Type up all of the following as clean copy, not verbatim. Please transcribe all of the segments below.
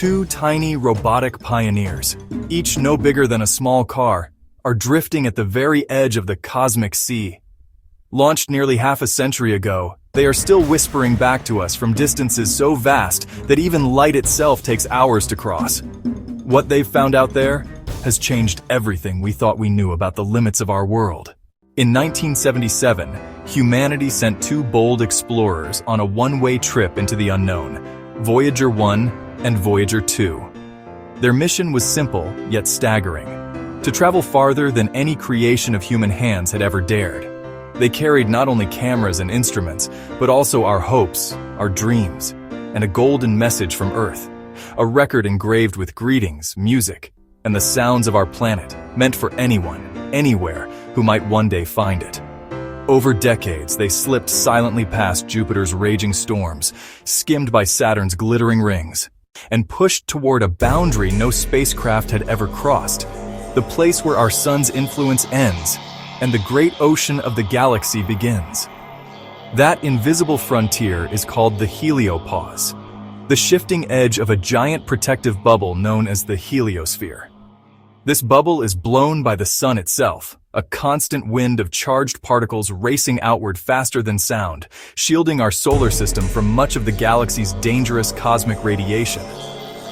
Two tiny robotic pioneers, each no bigger than a small car, are drifting at the very edge of the cosmic sea. Launched nearly half a century ago, they are still whispering back to us from distances so vast that even light itself takes hours to cross. What they've found out there has changed everything we thought we knew about the limits of our world. In 1977, humanity sent two bold explorers on a one-way trip into the unknown, Voyager 1 and Voyager 2. Their mission was simple, yet staggering: to travel farther than any creation of human hands had ever dared. They carried not only cameras and instruments, but also our hopes, our dreams, and a golden message from Earth, a record engraved with greetings, music, and the sounds of our planet, meant for anyone, anywhere, who might one day find it. Over decades, they slipped silently past Jupiter's raging storms, skimmed by Saturn's glittering rings, and pushed toward a boundary no spacecraft had ever crossed, the place where our sun's influence ends and the great ocean of the galaxy begins. That invisible frontier is called the Heliopause, the shifting edge of a giant protective bubble known as the heliosphere. This bubble is blown by the sun itself, a constant wind of charged particles racing outward faster than sound, shielding our solar system from much of the galaxy's dangerous cosmic radiation.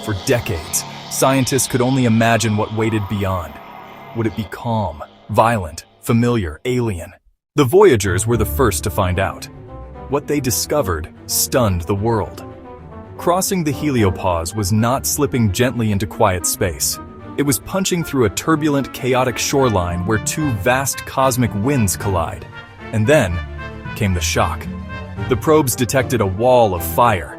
For decades, scientists could only imagine what waited beyond. Would it be calm, violent, familiar, alien? The Voyagers were the first to find out. What they discovered stunned the world. Crossing the Heliopause was not slipping gently into quiet space. It was punching through a turbulent, chaotic shoreline where two vast cosmic winds collide. And then came the shock. The probes detected a wall of fire.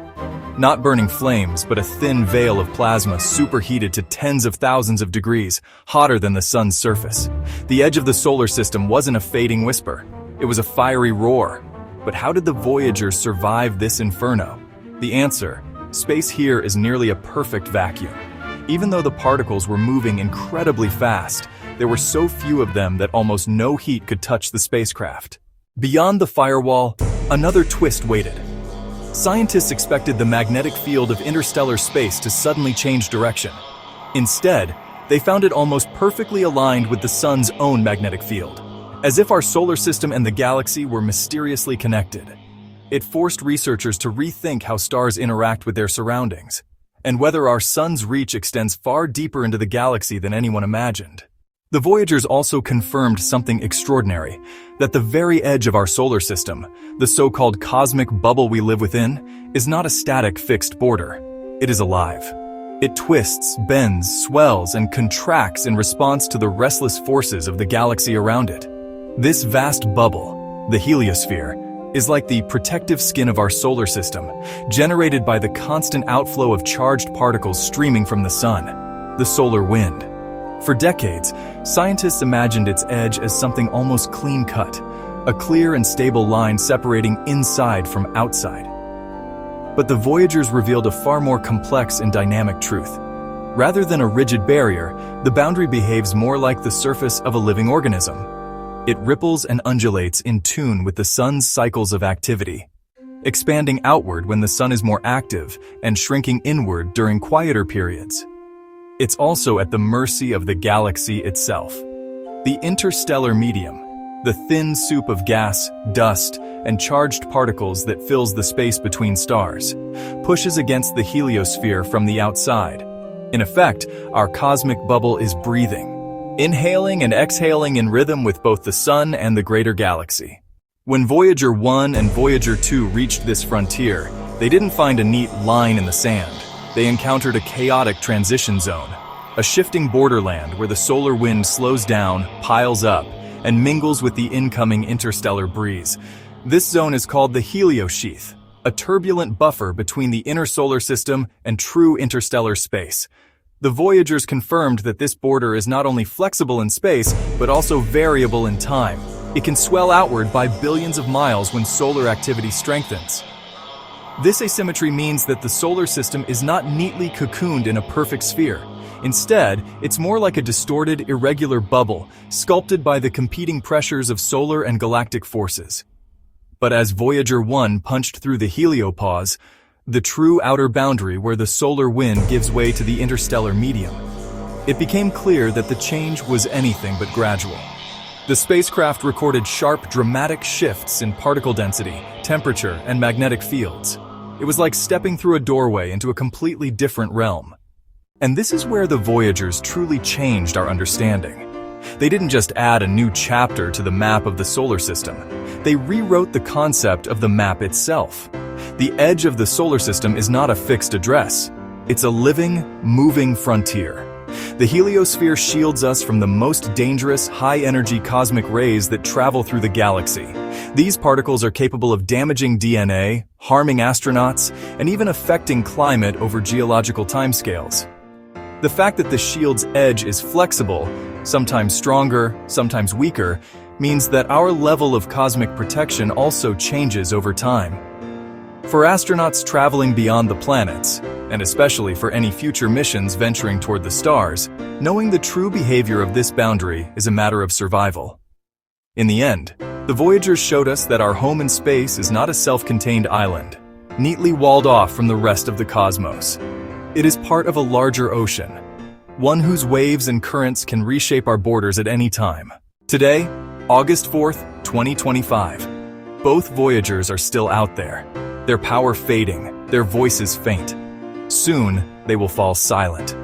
Not burning flames, but a thin veil of plasma superheated to tens of thousands of degrees, hotter than the sun's surface. The edge of the solar system wasn't a fading whisper. It was a fiery roar. But how did the Voyagers survive this inferno? The answer: space here is nearly a perfect vacuum. Even though the particles were moving incredibly fast, there were so few of them that almost no heat could touch the spacecraft. Beyond the firewall, another twist waited. Scientists expected the magnetic field of interstellar space to suddenly change direction. Instead, they found it almost perfectly aligned with the sun's own magnetic field, as if our solar system and the galaxy were mysteriously connected. It forced researchers to rethink how stars interact with their surroundings, and whether our sun's reach extends far deeper into the galaxy than anyone imagined. The Voyagers also confirmed something extraordinary, that the very edge of our solar system, the so-called cosmic bubble we live within, is not a static, fixed border. It is alive. It twists, bends, swells, and contracts in response to the restless forces of the galaxy around it. This vast bubble, the heliosphere, is like the protective skin of our solar system, generated by the constant outflow of charged particles streaming from the sun, the solar wind. For decades, scientists imagined its edge as something almost clean-cut, a clear and stable line separating inside from outside. But the Voyagers revealed a far more complex and dynamic truth. Rather than a rigid barrier, the boundary behaves more like the surface of a living organism. It ripples and undulates in tune with the sun's cycles of activity, expanding outward when the sun is more active and shrinking inward during quieter periods. It's also at the mercy of the galaxy itself. The interstellar medium, the thin soup of gas, dust, and charged particles that fills the space between stars, pushes against the heliosphere from the outside. In effect, our cosmic bubble is breathing, inhaling and exhaling in rhythm with both the sun and the greater galaxy. When Voyager 1 and Voyager 2 reached this frontier, they didn't find a neat line in the sand. They encountered a chaotic transition zone, a shifting borderland where the solar wind slows down, piles up, and mingles with the incoming interstellar breeze. This zone is called the heliosheath, a turbulent buffer between the inner solar system and true interstellar space. The Voyagers confirmed that this border is not only flexible in space, but also variable in time. It can swell outward by billions of miles when solar activity strengthens. This asymmetry means that the solar system is not neatly cocooned in a perfect sphere. Instead, it's more like a distorted, irregular bubble, sculpted by the competing pressures of solar and galactic forces. But as Voyager 1 punched through the Heliopause, the true outer boundary where the solar wind gives way to the interstellar medium. It became clear that the change was anything but gradual. The spacecraft recorded sharp, dramatic shifts in particle density, temperature, and magnetic fields. It was like stepping through a doorway into a completely different realm. And this is where the Voyagers truly changed our understanding. They didn't just add a new chapter to the map of the solar system. They rewrote the concept of the map itself. The edge of the solar system is not a fixed address. It's a living, moving frontier. The heliosphere shields us from the most dangerous, high-energy cosmic rays that travel through the galaxy. These particles are capable of damaging DNA, harming astronauts, and even affecting climate over geological timescales. The fact that the shield's edge is flexible, sometimes stronger, sometimes weaker, means that our level of cosmic protection also changes over time. For astronauts traveling beyond the planets, and especially for any future missions venturing toward the stars, knowing the true behavior of this boundary is a matter of survival. In the end, the Voyagers showed us that our home in space is not a self-contained island, neatly walled off from the rest of the cosmos. It is part of a larger ocean, one whose waves and currents can reshape our borders at any time. Today, August 4th, 2025, both Voyagers are still out there, their power fading, their voices faint. Soon, they will fall silent.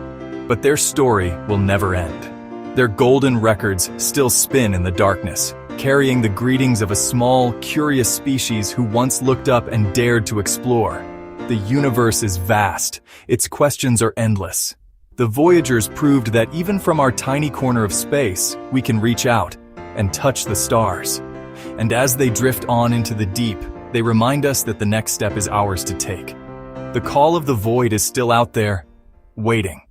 But their story will never end. Their golden records still spin in the darkness, carrying the greetings of a small, curious species who once looked up and dared to explore. The universe is vast. Its questions are endless. The Voyagers proved that even from our tiny corner of space, we can reach out and touch the stars. And as they drift on into the deep, they remind us that the next step is ours to take. The call of the void is still out there, waiting.